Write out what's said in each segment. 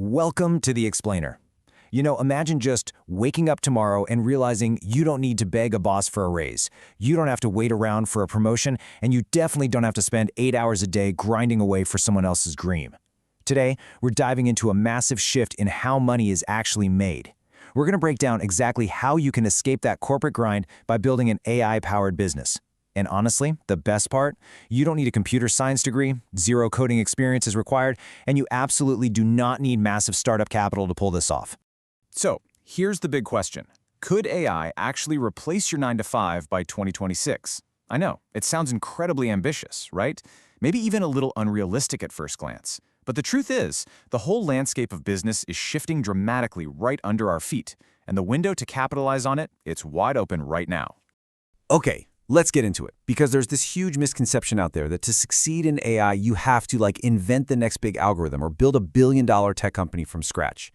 Welcome to The Explainer. Imagine just waking up tomorrow and realizing you don't need to beg a boss for a raise. You don't have to wait around for a promotion, and you definitely don't have to spend 8 hours a day grinding away for someone else's dream. Today, we're diving into a massive shift in how money is actually made. We're going to break down exactly how you can escape that corporate grind by building an AI-powered business. And honestly, the best part, you don't need a computer science degree, zero coding experience is required, and you absolutely do not need massive startup capital to pull this off. So, here's the big question. Could AI actually replace your 9-to-5 by 2026? I know, it sounds incredibly ambitious, right? Maybe even a little unrealistic at first glance. But the truth is, the whole landscape of business is shifting dramatically right under our feet, and the window to capitalize on it, it's wide open right now. Okay, let's get into it, because there's this huge misconception out there that to succeed in AI, you have to invent the next big algorithm or build a billion-dollar tech company from scratch.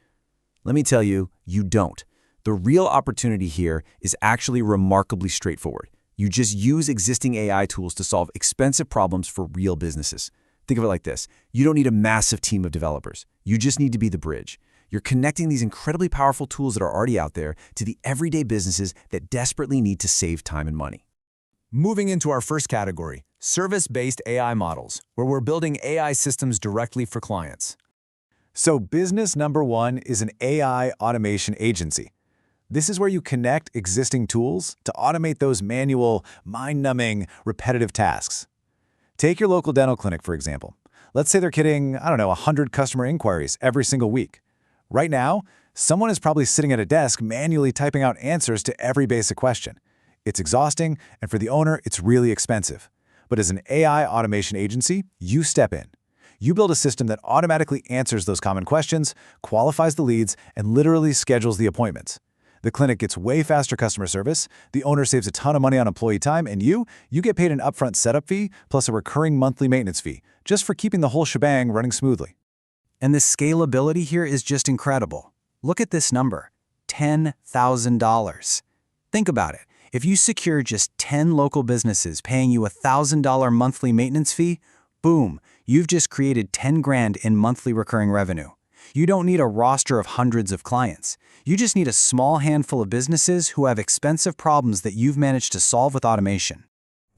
Let me tell you, you don't. The real opportunity here is actually remarkably straightforward. You just use existing AI tools to solve expensive problems for real businesses. Think of it like this. You don't need a massive team of developers. You just need to be the bridge. You're connecting these incredibly powerful tools that are already out there to the everyday businesses that desperately need to save time and money. Moving into our first category, service-based AI models, where we're building AI systems directly for clients. So business number one is an AI automation agency. This is where you connect existing tools to automate those manual, mind-numbing, repetitive tasks. Take your local dental clinic, for example. Let's say they're getting, 100 customer inquiries every single week. Right now, someone is probably sitting at a desk manually typing out answers to every basic question. It's exhausting, and for the owner, it's really expensive. But as an AI automation agency, you step in. You build a system that automatically answers those common questions, qualifies the leads, and literally schedules the appointments. The clinic gets way faster customer service, the owner saves a ton of money on employee time, and you get paid an upfront setup fee plus a recurring monthly maintenance fee, just for keeping the whole shebang running smoothly. And the scalability here is just incredible. Look at this number, $10,000. Think about it. If you secure just 10 local businesses paying you a $1,000 monthly maintenance fee, boom, you've just created 10 grand in monthly recurring revenue. You don't need a roster of hundreds of clients. You just need a small handful of businesses who have expensive problems that you've managed to solve with automation.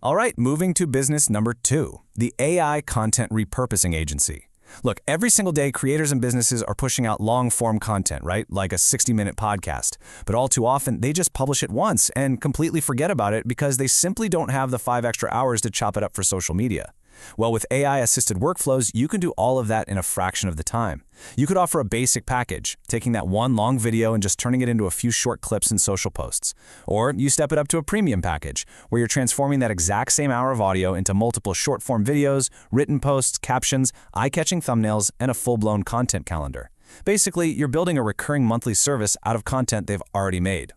All right, moving to business number two, the AI content repurposing agency. Look, every single day, creators and businesses are pushing out long-form content, right? Like a 60-minute podcast. But all too often, they just publish it once and completely forget about it because they simply don't have the 5 extra hours to chop it up for social media. Well, with AI-assisted workflows, you can do all of that in a fraction of the time. You could offer a basic package, taking that one long video and just turning it into a few short clips and social posts. Or you step it up to a premium package, where you're transforming that exact same hour of audio into multiple short-form videos, written posts, captions, eye-catching thumbnails, and a full-blown content calendar. Basically, you're building a recurring monthly service out of content they've already made.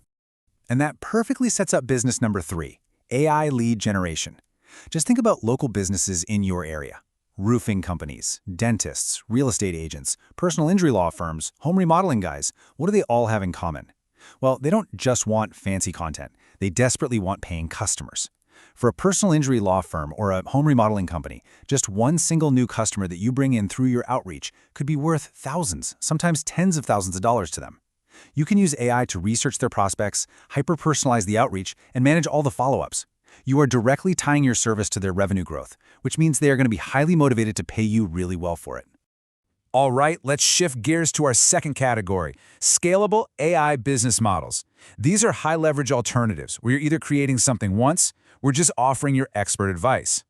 And that perfectly sets up business number three, AI lead generation. Just think about local businesses in your area. Roofing companies, dentists, real estate agents, personal injury law firms, home remodeling guys. What do they all have in common? Well, they don't just want fancy content. They desperately want paying customers. For a personal injury law firm or a home remodeling company, just one single new customer that you bring in through your outreach could be worth thousands, sometimes tens of thousands of dollars to them. You can use AI to research their prospects, hyper-personalize the outreach, and manage all the follow-ups. You are directly tying your service to their revenue growth, which means they are going to be highly motivated to pay you really well for it. All right, let's shift gears to our second category, scalable AI business models. These are high-leverage alternatives where you're either creating something once or just offering your expert advice.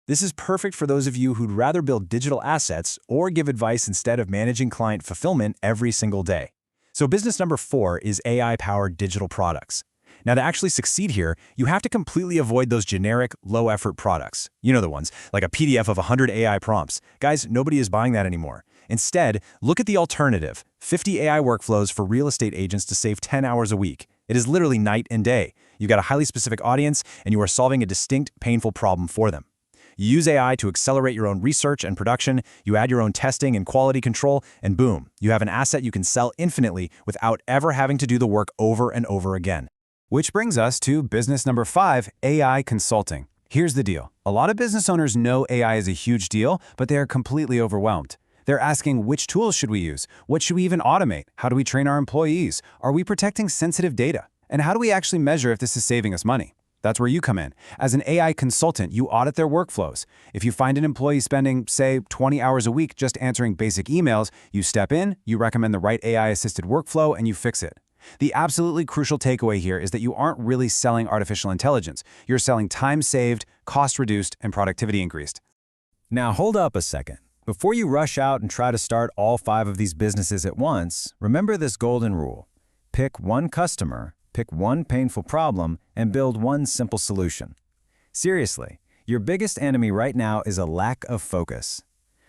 This is perfect for those of you who'd rather build digital assets or give advice instead of managing client fulfillment every single day. So business number 4 is AI-powered digital products. Now, to actually succeed here, you have to completely avoid those generic, low-effort products. You know the ones, like a PDF of 100 AI prompts. Guys, nobody is buying that anymore. Instead, look at the alternative, 50 AI workflows for real estate agents to save 10 hours a week. It is literally night and day. You've got a highly specific audience, and you are solving a distinct, painful problem for them. You use AI to accelerate your own research and production, you add your own testing and quality control, and boom, you have an asset you can sell infinitely without ever having to do the work over and over again. Which brings us to business number 5, AI consulting. Here's the deal. A lot of business owners know AI is a huge deal, but they are completely overwhelmed. They're asking which tools should we use? What should we even automate? How do we train our employees? Are we protecting sensitive data? And how do we actually measure if this is saving us money? That's where you come in. As an AI consultant, you audit their workflows. If you find an employee spending, say, 20 hours a week just answering basic emails, you step in, you recommend the right AI-assisted workflow, and you fix it. The absolutely crucial takeaway here is that you aren't really selling artificial intelligence. You're selling time saved, cost reduced, and productivity increased. Now hold up a second. Before you rush out and try to start all 5 of these businesses at once, remember this golden rule. Pick one customer, pick one painful problem, and build one simple solution. Seriously, your biggest enemy right now is a lack of focus.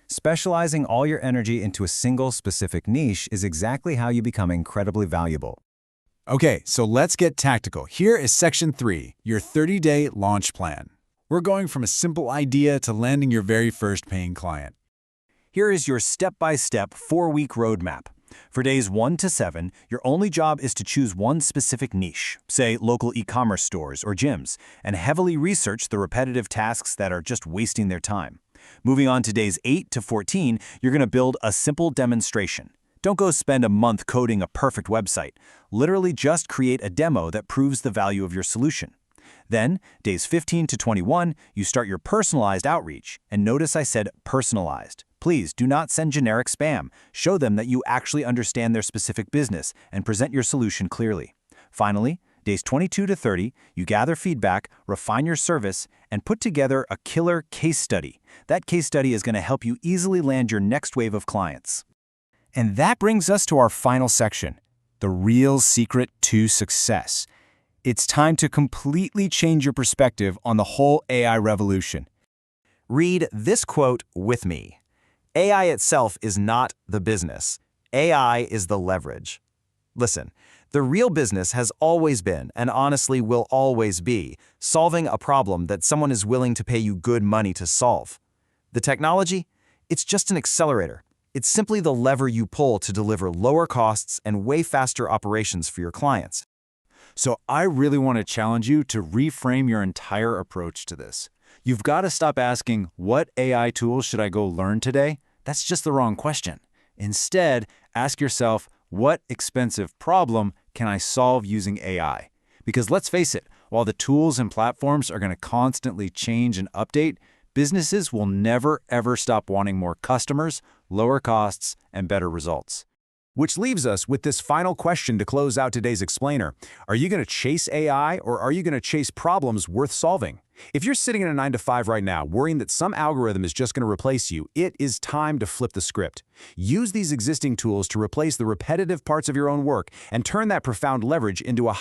Specializing all your energy into a single specific niche is exactly how you become incredibly valuable. Okay, so let's get tactical. Here is Section 3, your 30-day launch plan. We're going from a simple idea to landing your very first paying client. Here is your step-by-step 4-week roadmap. For days 1 to 7, your only job is to choose one specific niche, say local e-commerce stores or gyms, and heavily research the repetitive tasks that are just wasting their time. Moving on to days 8 to 14, you're going to build a simple demonstration. Don't go spend a month coding a perfect website. Literally just create a demo that proves the value of your solution. Then, days 15 to 21, you start your personalized outreach. And notice I said personalized. Please do not send generic spam. Show them that you actually understand their specific business and present your solution clearly. Finally, days 22 to 30, you gather feedback, refine your service, and put together a killer case study. That case study is going to help you easily land your next wave of clients. And that brings us to our final section, the real secret to success. It's time to completely change your perspective on the whole AI revolution. Read this quote with me. AI itself is not the business. AI is the leverage. Listen, the real business has always been, and honestly will always be, solving a problem that someone is willing to pay you good money to solve. The technology? It's just an accelerator. It's simply the lever you pull to deliver lower costs and way faster operations for your clients. So I really want to challenge you to reframe your entire approach to this. You've got to stop asking, what AI tools should I go learn today? That's just the wrong question. Instead, ask yourself, what expensive problem can I solve using AI? Because let's face it, while the tools and platforms are going to constantly change and update, businesses will never ever stop wanting more customers, lower costs, and better results. Which leaves us with this final question to close out today's explainer. Are you going to chase AI or are you going to chase problems worth solving? If you're sitting in a 9-to-5 right now, worrying that some algorithm is just going to replace you, it is time to flip the script. Use these existing tools to replace the repetitive parts of your own work and turn that profound leverage into a